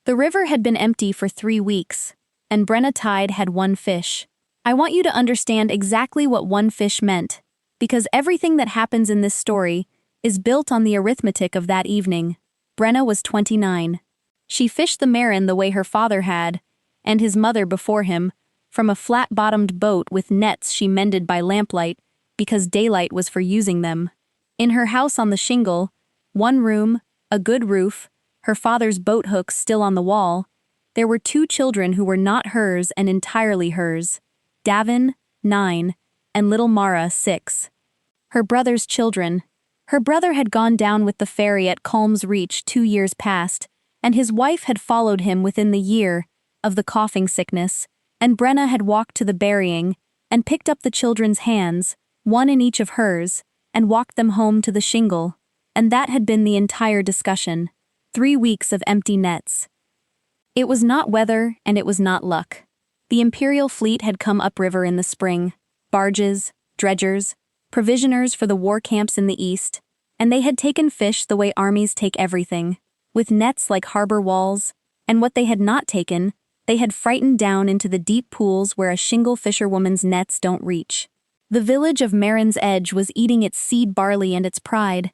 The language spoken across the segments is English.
The river had been empty for 3 weeks, and Brenna Tide had 1 fish. I want you to understand exactly what 1 fish meant, because everything that happens in this story is built on the arithmetic of that evening. Brenna was 29. She fished the Marin the way her father had, and his mother before him, from a flat-bottomed boat with nets she mended by lamplight, because daylight was for using them. In her house on the shingle, 1 room, a good roof, her father's boat hooks still on the wall, there were 2 children who were not hers and entirely hers. Davin, 9, and little Mara, 6. Her brother's children. Her brother had gone down with the ferry at Calm's Reach 2 years past, and his wife had followed him within the year of the coughing sickness, and Brenna had walked to the burying and picked up the children's hands, 1 in each of hers, and walked them home to the shingle, and that had been the entire discussion. 3 weeks of empty nets. It was not weather and it was not luck. The Imperial fleet had come upriver in the spring, barges, dredgers, provisioners for the war camps in the east, and they had taken fish the way armies take everything, with nets like harbor walls, and what they had not taken, they had frightened down into the deep pools where a shingle fisherwoman's nets don't reach. The village of Marin's Edge was eating its seed barley and its pride.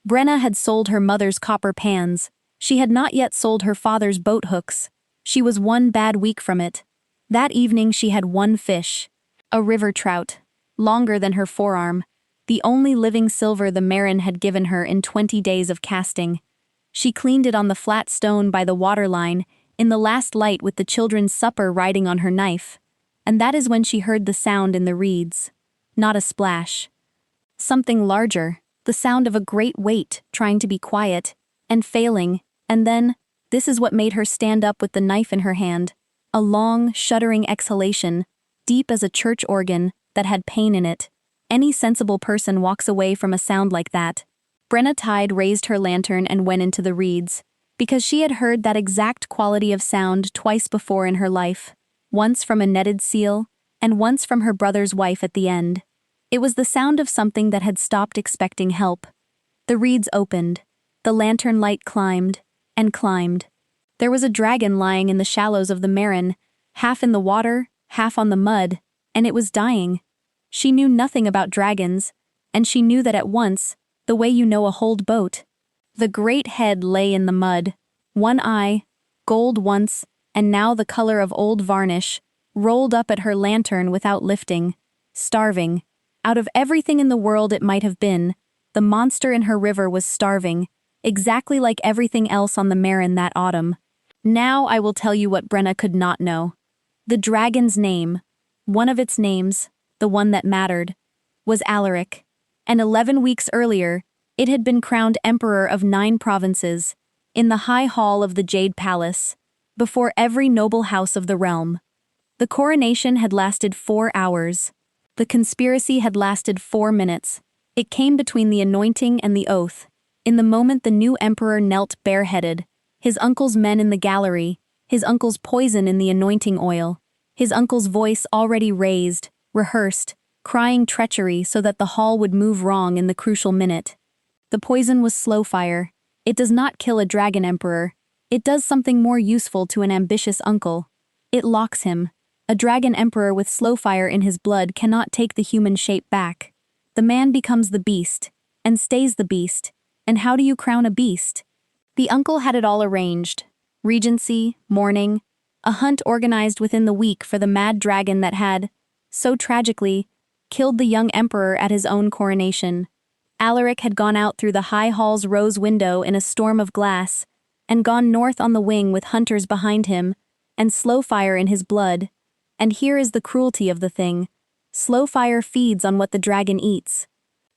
Brenna had sold her mother's copper pans. She had not yet sold her father's boat hooks. She was 1 bad week from it. That evening she had 1 fish, a river trout, longer than her forearm, the only living silver the Marin had given her in 20 days of casting. She cleaned it on the flat stone by the waterline, in the last light with the children's supper riding on her knife, and that is when she heard the sound in the reeds. Not a splash. Something larger, the sound of a great weight trying to be quiet, and failing, and then, this is what made her stand up with the knife in her hand, a long, shuddering exhalation, deep as a church organ, that had pain in it. Any sensible person walks away from a sound like that. Brenna Tide raised her lantern and went into the reeds, because she had heard that exact quality of sound twice before in her life, once from a netted seal, and once from her brother's wife at the end. It was the sound of something that had stopped expecting help. The reeds opened. The lantern light climbed, and climbed. There was a dragon lying in the shallows of the Marin, half in the water, half on the mud, and it was dying. She knew nothing about dragons, and she knew that at once, the way you know a holed boat. The great head lay in the mud, 1 eye, gold once, and now the color of old varnish, rolled up at her lantern without lifting, starving. Out of everything in the world it might have been, the monster in her river was starving, exactly like everything else on the Marin that autumn. Now I will tell you what Brenna could not know. The dragon's name, one of its names, the one that mattered, was Alaric, and 11 weeks earlier, it had been crowned emperor of 9 provinces, in the high hall of the Jade Palace, before every noble house of the realm. The coronation had lasted 4 hours. The conspiracy had lasted 4 minutes. It came between the anointing and the oath. In the moment the new emperor knelt bareheaded, his uncle's men in the gallery, his uncle's poison in the anointing oil, his uncle's voice already raised, rehearsed, crying treachery so that the hall would move wrong in the crucial minute. The poison was Slowfire. It does not kill a dragon emperor. It does something more useful to an ambitious uncle. It locks him. A dragon emperor with Slowfire in his blood cannot take the human shape back. The man becomes the beast, and stays the beast. And how do you crown a beast? The uncle had it all arranged. Regency, mourning, a hunt organized within the week for the mad dragon that had, so tragically, killed the young emperor at his own coronation. Alaric had gone out through the high hall's rose window in a storm of glass, and gone north on the wing with hunters behind him, and Slowfire in his blood. And here is the cruelty of the thing. Slowfire feeds on what the dragon eats.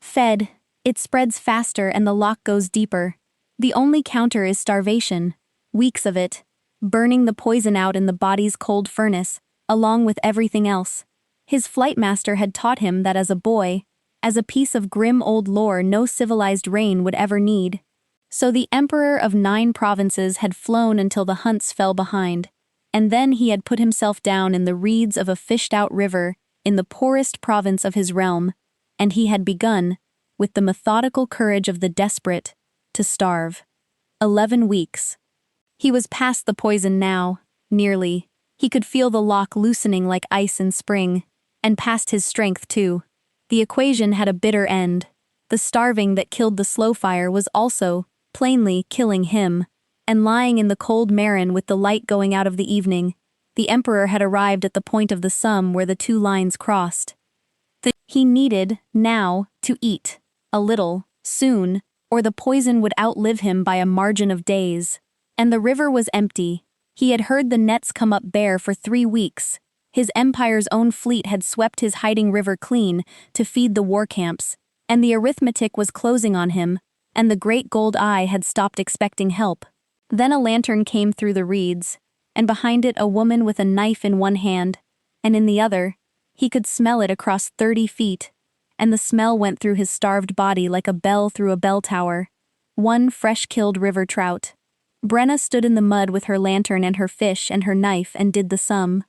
Fed, it spreads faster and the lock goes deeper. The only counter is starvation. Weeks of it. Burning the poison out in the body's cold furnace, along with everything else. His flight master had taught him that as a boy, as a piece of grim old lore no civilized reign would ever need. So the emperor of 9 provinces had flown until the hunts fell behind, and then he had put himself down in the reeds of a fished-out river in the poorest province of his realm, and he had begun, with the methodical courage of the desperate, to starve. 11 weeks. He was past the poison now, nearly. He could feel the lock loosening like ice in spring, and past his strength too. The equation had a bitter end. The starving that killed the Slowfire was also, plainly, killing him. And lying in the cold marin with the light going out of the evening, the Emperor had arrived at the point of the sum where the two lines crossed. He needed, now, to eat. A little, soon, or the poison would outlive him by a margin of days. And the river was empty. He had heard the nets come up bare for 3 weeks. His empire's own fleet had swept his hiding river clean to feed the war camps, and the arithmetic was closing on him, and the great gold eye had stopped expecting help. Then a lantern came through the reeds, and behind it a woman with a knife in one hand, and in the other, he could smell it across 30 feet, and the smell went through his starved body like a bell through a bell tower. One fresh-killed river trout. Brenna stood in the mud with her lantern and her fish and her knife and did the sum.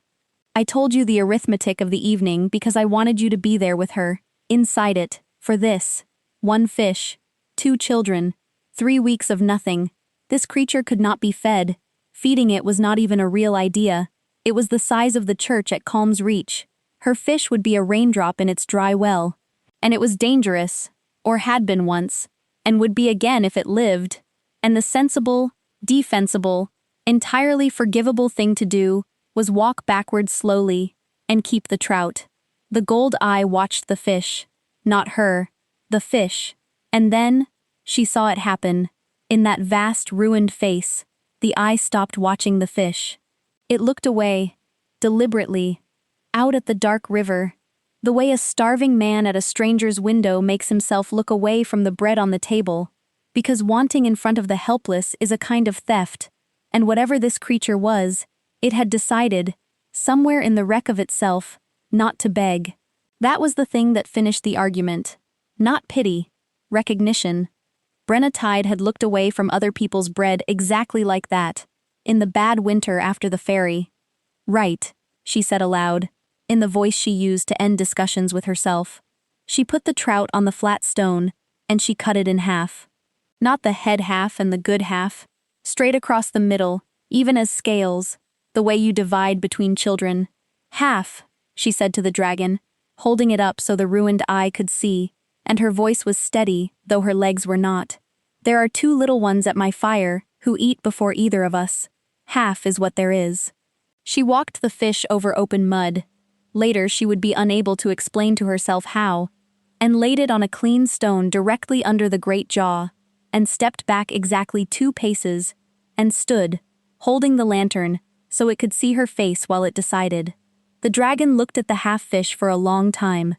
I told you the arithmetic of the evening because I wanted you to be there with her, inside it, for this. 1 fish, 2 children, 3 weeks of nothing. This creature could not be fed. Feeding it was not even a real idea. It was the size of the church at Calm's Reach. Her fish would be a raindrop in its dry well. And it was dangerous, or had been once, and would be again if it lived. And the sensible, defensible, entirely forgivable thing to do was walk backward slowly and keep the trout. The gold eye watched the fish. Not her, the fish. And then, she saw it happen. In that vast, ruined face, the eye stopped watching the fish. It looked away, deliberately, out at the dark river, the way a starving man at a stranger's window makes himself look away from the bread on the table, because wanting in front of the helpless is a kind of theft, and whatever this creature was, it had decided, somewhere in the wreck of itself, not to beg. That was the thing that finished the argument. Not pity, recognition. Brenna Tide had looked away from other people's bread exactly like that, in the bad winter after the ferry. Right, she said aloud, in the voice she used to end discussions with herself. She put the trout on the flat stone, and she cut it in half. Not the head half and the good half, straight across the middle, even as scales, the way you divide between children. Half, she said to the dragon, holding it up so the ruined eye could see, and her voice was steady, though her legs were not. There are 2 little ones at my fire, who eat before either of us. Half is what there is. She walked the fish over open mud. Later she would be unable to explain to herself how, and laid it on a clean stone directly under the great jaw, and stepped back exactly 2 paces, and stood, holding the lantern, so it could see her face while it decided. The dragon looked at the half-fish for a long time.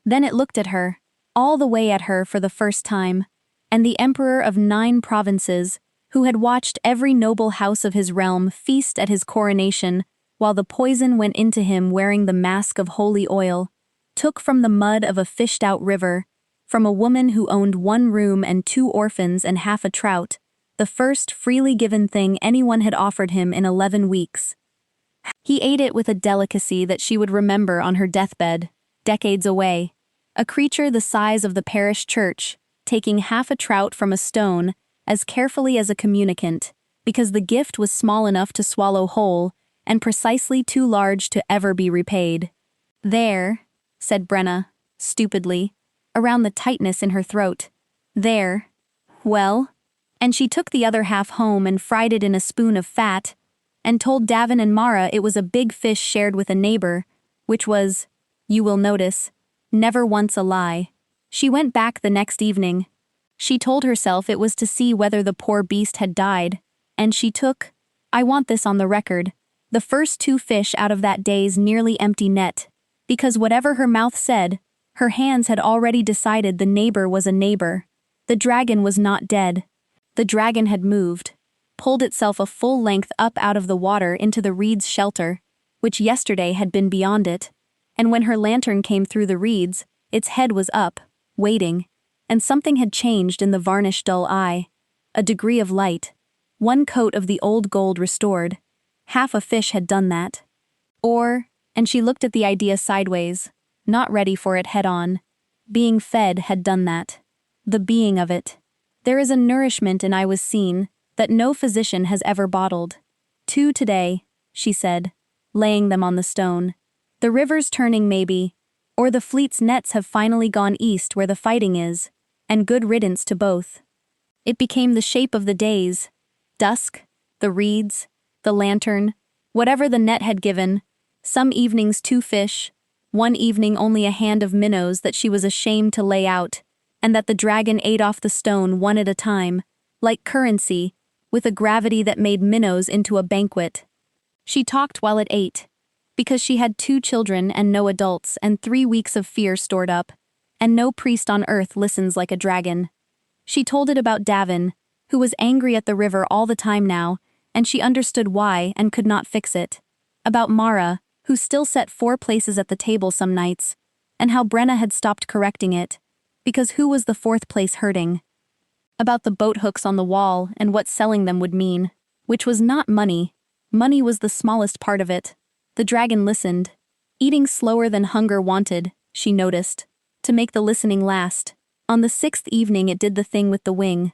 Then it looked at her, all the way at her for the first time, and the emperor of 9 provinces, who had watched every noble house of his realm feast at his coronation while the poison went into him wearing the mask of holy oil, took from the mud of a fished-out river, from a woman who owned 1 room and 2 orphans and half a trout, the first freely given thing anyone had offered him in 11 weeks. He ate it with a delicacy that she would remember on her deathbed, decades away. A creature the size of the parish church, taking half a trout from a stone, as carefully as a communicant, because the gift was small enough to swallow whole, and precisely too large to ever be repaid. There, said Brenna, stupidly, around the tightness in her throat. There. Well? And she took the other half home and fried it in a spoon of fat, and told Davin and Mara it was a big fish shared with a neighbor, which was, you will notice, never once a lie. She went back the next evening. She told herself it was to see whether the poor beast had died, and she took, I want this on the record, the first 2 fish out of that day's nearly empty net, because whatever her mouth said, her hands had already decided the neighbor was a neighbor. The dragon was not dead. The dragon had moved, pulled itself a full length up out of the water into the reeds' shelter, which yesterday had been beyond it, and when her lantern came through the reeds, its head was up, waiting, and something had changed in the varnished dull eye. A degree of light. 1 coat of the old gold restored. Half a fish had done that. Or, and she looked at the idea sideways, not ready for it head-on. Being fed had done that. The being of it. There is a nourishment in I was seen, that no physician has ever bottled. 2 today, she said, laying them on the stone. The river's turning maybe, or the fleet's nets have finally gone east where the fighting is, and good riddance to both. It became the shape of the days. Dusk, the reeds, the lantern, whatever the net had given, some evenings 2 fish, one evening only a hand of minnows that she was ashamed to lay out, and that the dragon ate off the stone one at a time, like currency, with a gravity that made minnows into a banquet. She talked while it ate, because she had 2 children and no adults and 3 weeks of fear stored up, and no priest on earth listens like a dragon. She told it about Davin, who was angry at the river all the time now, and she understood why and could not fix it. About Mara, who still set 4 places at the table some nights, and how Brenna had stopped correcting it, because who was the 4th place hurting? About the boat hooks on the wall and what selling them would mean, which was not money. Money was the smallest part of it. The dragon listened, eating slower than hunger wanted, she noticed, to make the listening last. On the 6th evening it did the thing with the wing.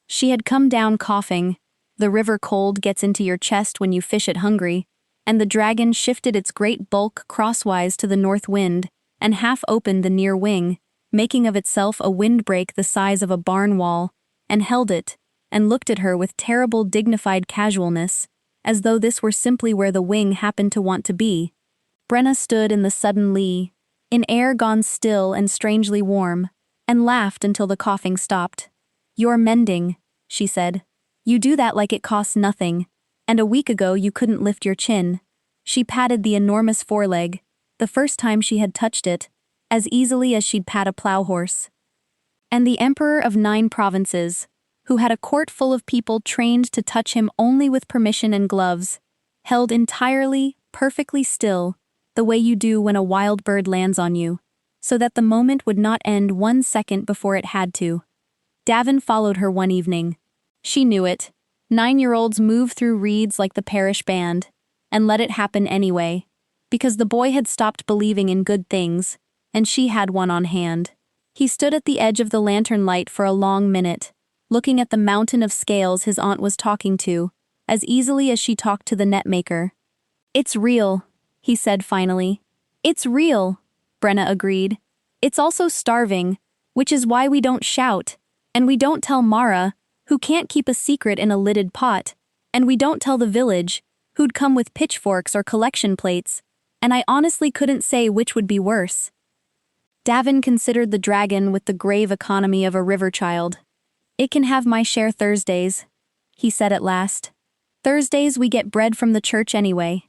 She had come down coughing. The river cold gets into your chest when you fish it hungry, and the dragon shifted its great bulk crosswise to the north wind and half opened the near wing, making of itself a windbreak the size of a barn wall, and held it, and looked at her with terrible dignified casualness, as though this were simply where the wing happened to want to be. Brenna stood in the sudden lee, in air gone still and strangely warm, and laughed until the coughing stopped. "You're mending," she said. "You do that like it costs nothing, and a week ago you couldn't lift your chin." She patted the enormous foreleg, the first time she had touched it, as easily as she'd pat a plow horse. And the emperor of 9 provinces, who had a court full of people trained to touch him only with permission and gloves, held entirely, perfectly still, the way you do when a wild bird lands on you, so that the moment would not end 1 second before it had to. Davin followed her one evening. She knew it. 9-year-olds move through reeds like the parish band, and let it happen anyway, because the boy had stopped believing in good things, and she had one on hand. He stood at the edge of the lantern light for a long minute, looking at the mountain of scales his aunt was talking to, as easily as she talked to the net maker. "It's real," he said finally. "It's real," Brenna agreed. "It's also starving, which is why we don't shout, and we don't tell Mara, who can't keep a secret in a lidded pot, and we don't tell the village, who'd come with pitchforks or collection plates, and I honestly couldn't say which would be worse." Davin considered the dragon with the grave economy of a river child. "It can have my share Thursdays," he said at last. "Thursdays we get bread from the church anyway."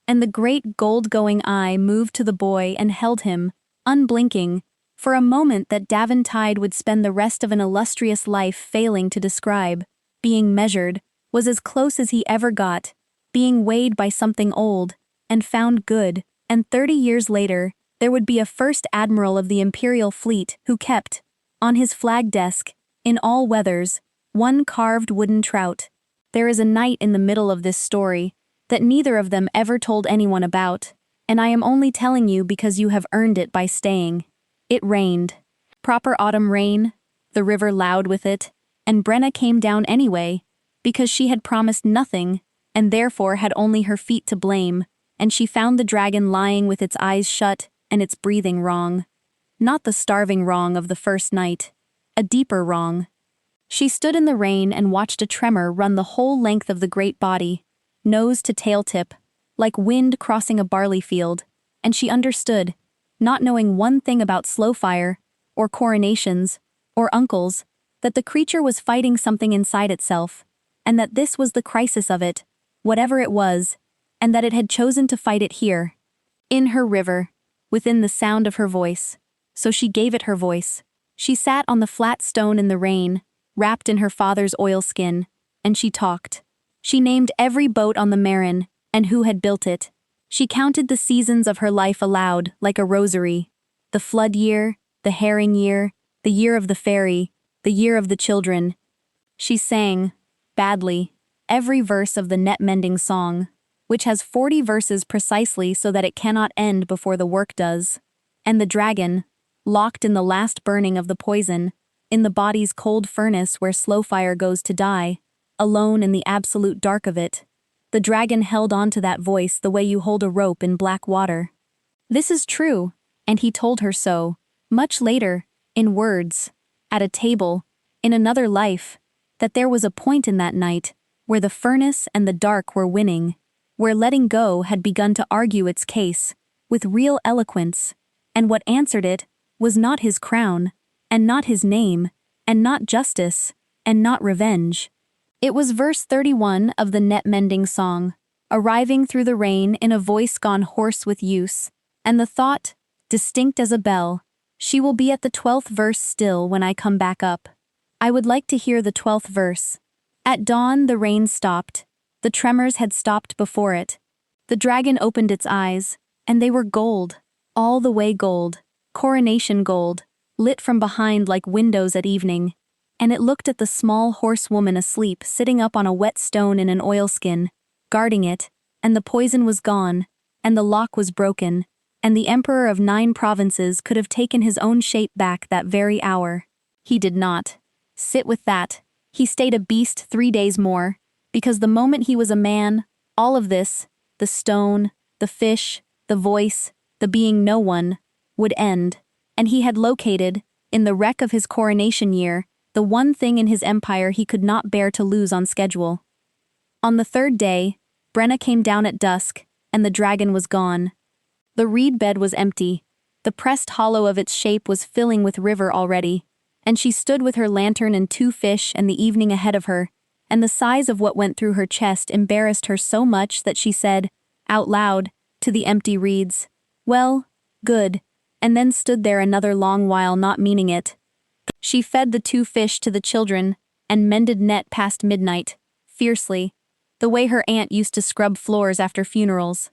And the great gold-going eye moved to the boy and held him, unblinking, for a moment that Davin Tide would spend the rest of an illustrious life failing to describe. Being measured was as close as he ever got, being weighed by something old, and found good, and 30 years later, there would be a first admiral of the imperial fleet who kept, on his flag desk, in all weathers, one carved wooden trout. There is a night in the middle of this story that neither of them ever told anyone about, and I am only telling you because you have earned it by staying. It rained. Proper autumn rain, the river loud with it, and Brenna came down anyway, because she had promised nothing, and therefore had only her feet to blame, and she found the dragon lying with its eyes shut and its breathing wrong. Not the starving wrong of the first night. A deeper wrong. She stood in the rain and watched a tremor run the whole length of the great body, nose to tail tip, like wind crossing a barley field, and she understood, not knowing one thing about Slowfire, or coronations, or uncles, that the creature was fighting something inside itself, and that this was the crisis of it, whatever it was, and that it had chosen to fight it here, in her river, within the sound of her voice. So she gave it her voice. She sat on the flat stone in the rain, wrapped in her father's oilskin, and she talked. She named every boat on the Marin, and who had built it. She counted the seasons of her life aloud, like a rosary. The flood year, the herring year, the year of the fairy, the year of the children. She sang, badly, every verse of the net-mending song, which has 40 verses precisely so that it cannot end before the work does. And the dragon, locked in the last burning of the poison, in the body's cold furnace where Slowfire goes to die, alone in the absolute dark of it. The dragon held on to that voice the way you hold a rope in black water. This is true, and he told her so, much later, in words, at a table, in another life, that there was a point in that night where the furnace and the dark were winning, where letting go had begun to argue its case, with real eloquence, and what answered it was not his crown, and not his name, and not justice, and not revenge. It was verse 31 of the net-mending song, arriving through the rain in a voice gone hoarse with use, and the thought, distinct as a bell, she will be at the 12th verse still when I come back up. I would like to hear the 12th verse. At dawn the rain stopped. The tremors had stopped before it. The dragon opened its eyes, and they were gold, all the way gold, coronation gold, lit from behind like windows at evening, and it looked at the small horsewoman asleep sitting up on a wet stone in an oilskin, guarding it, and the poison was gone, and the lock was broken, and the emperor of 9 provinces could have taken his own shape back that very hour. He did not. Sit with that. He stayed a beast 3 days more, because the moment he was a man, all of this, the stone, the fish, the voice, the being no one, would end, and he had located, in the wreck of his coronation year, the one thing in his empire he could not bear to lose on schedule. On the 3rd day, Brenna came down at dusk, and the dragon was gone. The reed bed was empty. The pressed hollow of its shape was filling with river already, and she stood with her lantern and 2 fish and the evening ahead of her, and the size of what went through her chest embarrassed her so much that she said, out loud, to the empty reeds, "Well, good," and then stood there another long while not meaning it. She fed the 2 fish to the children, and mended net past midnight, fiercely, the way her aunt used to scrub floors after funerals.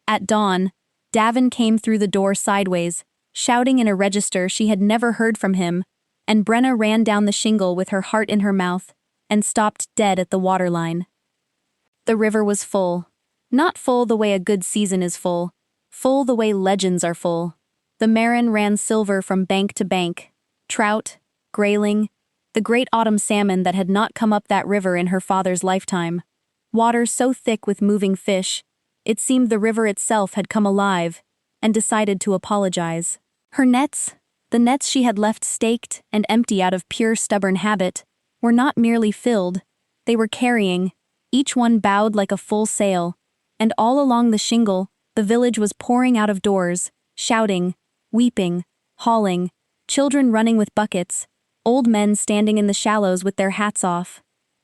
At dawn, Davin came through the door sideways, shouting in a register she had never heard from him, and Brenna ran down the shingle with her heart in her mouth, and stopped dead at the waterline. The river was full. Not full the way a good season is full the way legends are full. The Marin ran silver from bank to bank. Trout, grayling, the great autumn salmon that had not come up that river in her father's lifetime. Water so thick with moving fish, it seemed the river itself had come alive, and decided to apologize. Her nets, the nets she had left staked and empty out of pure stubborn habit, were not merely filled, they were carrying, each one bowed like a full sail, and all along the shingle, the village was pouring out of doors, shouting, weeping, hauling, children running with buckets, old men standing in the shallows with their hats off.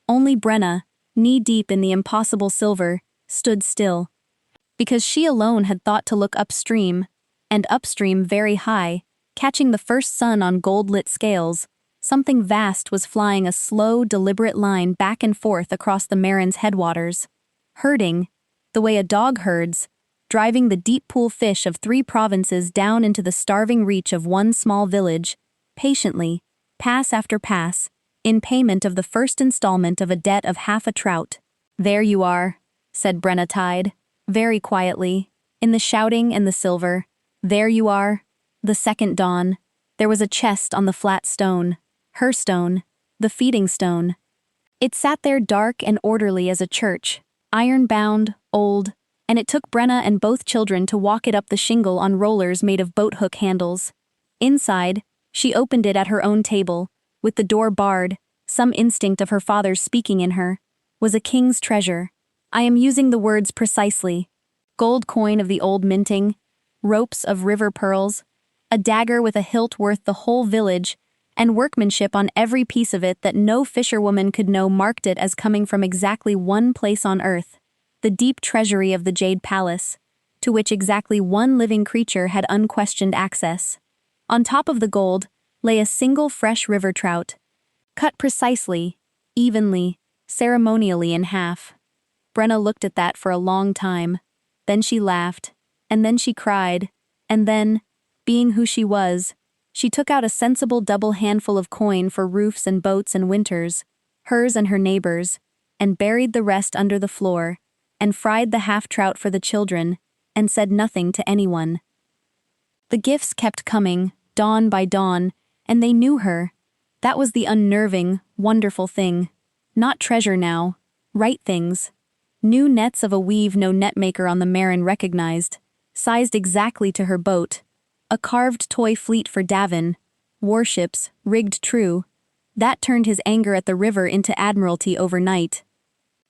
Only Brenna, knee-deep in the impossible silver, stood still. Because she alone had thought to look upstream, and upstream very high, catching the first sun on gold-lit scales, something vast was flying a slow, deliberate line back and forth across the Marin's headwaters, herding, the way a dog herds, driving the deep pool fish of 3 provinces down into the starving reach of one small village, patiently, pass after pass, in payment of the first installment of a debt of half a trout. "There you are," said Brenna Tide, very quietly, in the shouting and the silver. "There you are." The second dawn, there was a chest on the flat stone, her stone, the feeding stone. It sat there dark and orderly as a church, iron-bound, old, and it took Brenna and both children to walk it up the shingle on rollers made of boat-hook handles. Inside, she opened it at her own table, with the door barred, some instinct of her father's speaking in her, was a king's treasure. I am using the words precisely. Gold coin of the old minting, ropes of river pearls, a dagger with a hilt worth the whole village, and workmanship on every piece of it that no fisherwoman could know marked it as coming from exactly one place on earth, the deep treasury of the Jade Palace, to which exactly one living creature had unquestioned access. On top of the gold lay a single fresh river trout, cut precisely, evenly, ceremonially in half. Brenna looked at that for a long time. Then she laughed, and then she cried, and then, being who she was, she took out a sensible double handful of coin for roofs and boats and winters, hers and her neighbors, and buried the rest under the floor, and fried the half-trout for the children, and said nothing to anyone. The gifts kept coming, dawn by dawn, and they knew her. That was the unnerving, wonderful thing. Not treasure now. Right things. New nets of a weave no netmaker on the Marin recognized, sized exactly to her boat. A carved toy fleet for Davin. Warships, rigged true. That turned his anger at the river into admiralty overnight.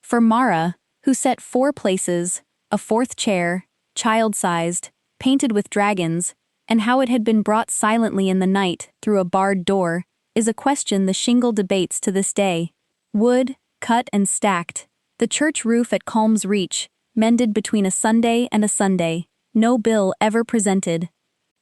For Mara, who set 4 places, a 4th chair, child-sized, painted with dragons, and how it had been brought silently in the night through a barred door, is a question the shingle debates to this day. Wood, cut and stacked. The church roof at Calm's Reach, mended between a Sunday and a Sunday. No bill ever presented.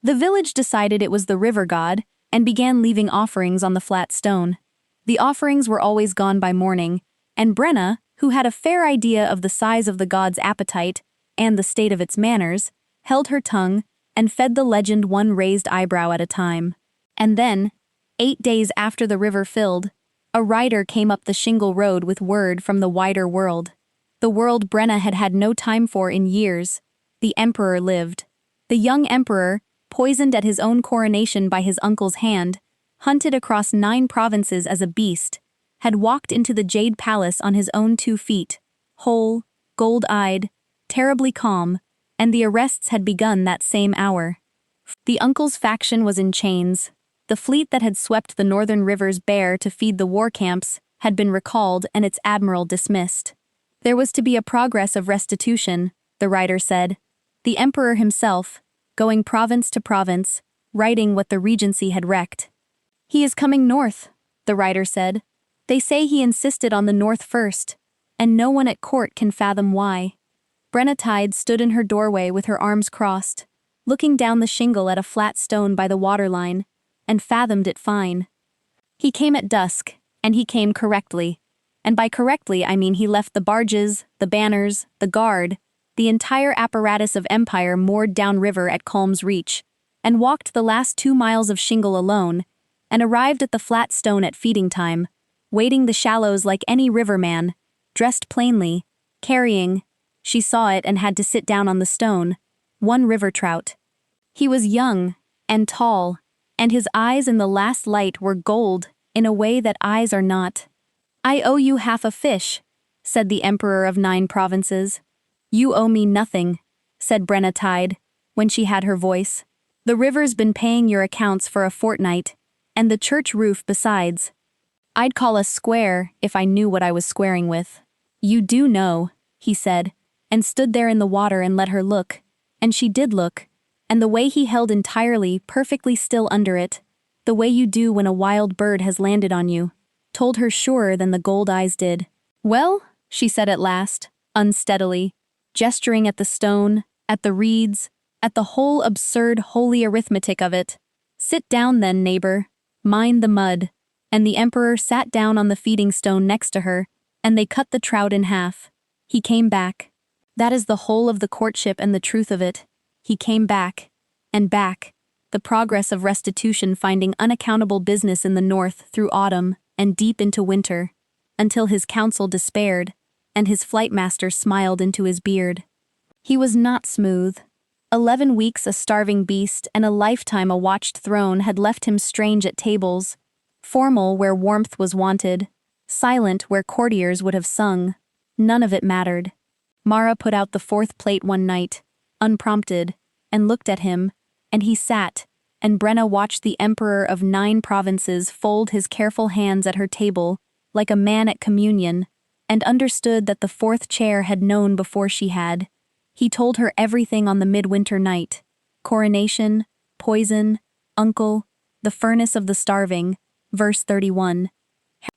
The village decided it was the river god, and began leaving offerings on the flat stone. The offerings were always gone by morning, and Brenna, who had a fair idea of the size of the god's appetite and the state of its manners, held her tongue and fed the legend one raised eyebrow at a time. And then, 8 days after the river filled, a rider came up the shingle road with word from the wider world. The world Brenna had had no time for in years. The emperor lived. The young emperor, poisoned at his own coronation by his uncle's hand, hunted across 9 provinces as a beast, had walked into the Jade Palace on his own 2 feet, whole, gold-eyed, terribly calm, and the arrests had begun that same hour. The uncle's faction was in chains. The fleet that had swept the northern rivers bare to feed the war camps had been recalled and its admiral dismissed. There was to be a progress of restitution, the writer said. The emperor himself, going province to province, righting what the regency had wrecked. He is coming north, the writer said. They say he insisted on the north first, and no one at court can fathom why. Brenna Tide stood in her doorway with her arms crossed, looking down the shingle at a flat stone by the waterline, and fathomed it fine. He came at dusk, and he came correctly. And by correctly I mean he left the barges, the banners, the guard, the entire apparatus of empire moored downriver at Calm's Reach, and walked the last 2 miles of shingle alone, and arrived at the flat stone at feeding time, wading the shallows like any riverman, dressed plainly, carrying, she saw it and had to sit down on the stone, 1 river trout. He was young, and tall, and his eyes in the last light were gold in a way that eyes are not. I owe you half a fish, said the emperor of 9 provinces. You owe me nothing, said Brenna Tide, when she had her voice. The river's been paying your accounts for a fortnight, and the church roof besides. I'd call us square if I knew what I was squaring with. You do know, he said, and stood there in the water and let her look, and she did look, and the way he held entirely, perfectly still under it, the way you do when a wild bird has landed on you, told her surer than the gold eyes did. Well, she said at last, unsteadily, gesturing at the stone, at the reeds, at the whole absurd holy arithmetic of it. Sit down then, neighbor. Mind the mud. And the emperor sat down on the feeding stone next to her, and they cut the trout in half. He came back. That is the whole of the courtship and the truth of it. He came back, and back, the progress of restitution finding unaccountable business in the north through autumn and deep into winter, until his council despaired, and his flightmaster smiled into his beard. He was not smooth. 11 weeks a starving beast and a lifetime a watched throne had left him strange at tables, formal where warmth was wanted, silent where courtiers would have sung. None of it mattered. Mara put out the 4th plate one night, unprompted, and looked at him, and he sat, and Brenna watched the emperor of 9 provinces fold his careful hands at her table, like a man at communion, and understood that the 4th chair had known before she had. He told her everything on the midwinter night. Coronation, poison, uncle, the furnace of the starving, verse 31.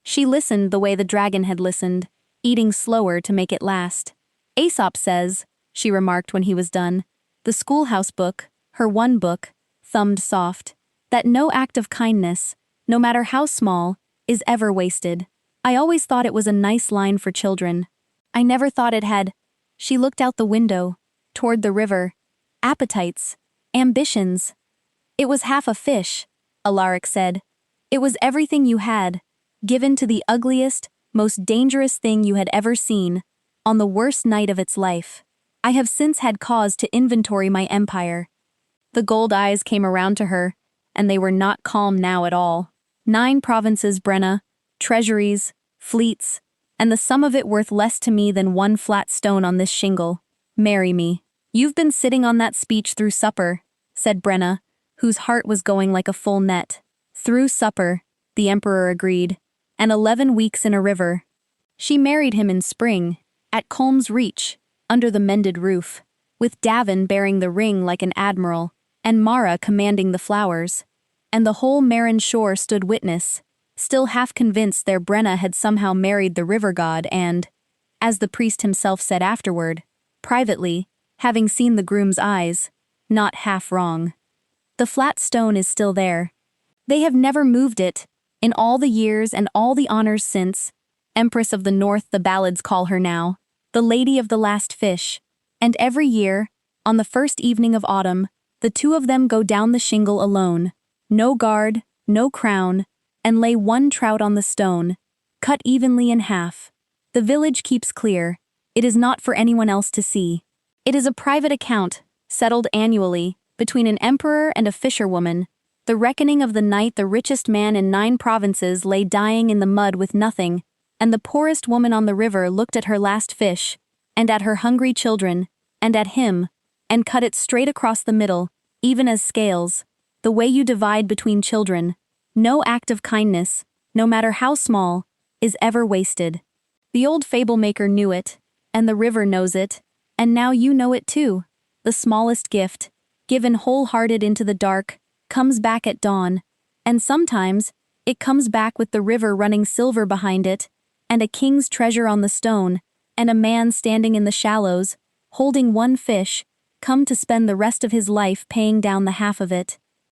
She listened the way the dragon had listened, eating slower to make it last. Aesop says, she remarked when he was done, the schoolhouse book, her one book, thumbed soft, that no act of kindness, no matter how small, is ever wasted. I always thought it was a nice line for children. I never thought it had. She looked out the window, toward the river. Appetites, ambitions. It was half a fish, Alaric said. It was everything you had, given to the ugliest, most dangerous thing you had ever seen, on the worst night of its life. I have since had cause to inventory my empire. The gold eyes came around to her, and they were not calm now at all. 9 provinces, Brenna, treasuries, fleets, and the sum of it worth less to me than one flat stone on this shingle. Marry me. You've been sitting on that speech through supper, said Brenna, whose heart was going like a full net. Through supper, the emperor agreed, and 11 weeks in a river. She married him in spring, at Colm's Reach, under the mended roof, with Davin bearing the ring like an admiral, and Mara commanding the flowers. And the whole Marin shore stood witness, still half convinced their Brenna had somehow married the river god and, as the priest himself said afterward, privately, having seen the groom's eyes, not half wrong. The flat stone is still there. They have never moved it, in all the years and all the honors since. Empress of the North the ballads call her now, the Lady of the Last Fish. And every year, on the first evening of autumn, the two of them go down the shingle alone, no guard, no crown, and lay one trout on the stone, cut evenly in half. The village keeps clear. It is not for anyone else to see. It is a private account, settled annually, between an emperor and a fisherwoman. The reckoning of the night the richest man in 9 provinces lay dying in the mud with nothing, and the poorest woman on the river looked at her last fish, and at her hungry children, and at him, and cut it straight across the middle, even as scales, the way you divide between children. No act of kindness, no matter how small, is ever wasted. The old fable-maker knew it, and the river knows it, and now you know it too. The smallest gift, given wholehearted into the dark, comes back at dawn, and sometimes it comes back with the river running silver behind it, and a king's treasure on the stone, and a man standing in the shallows, holding one fish, come to spend the rest of his life paying down the half of it.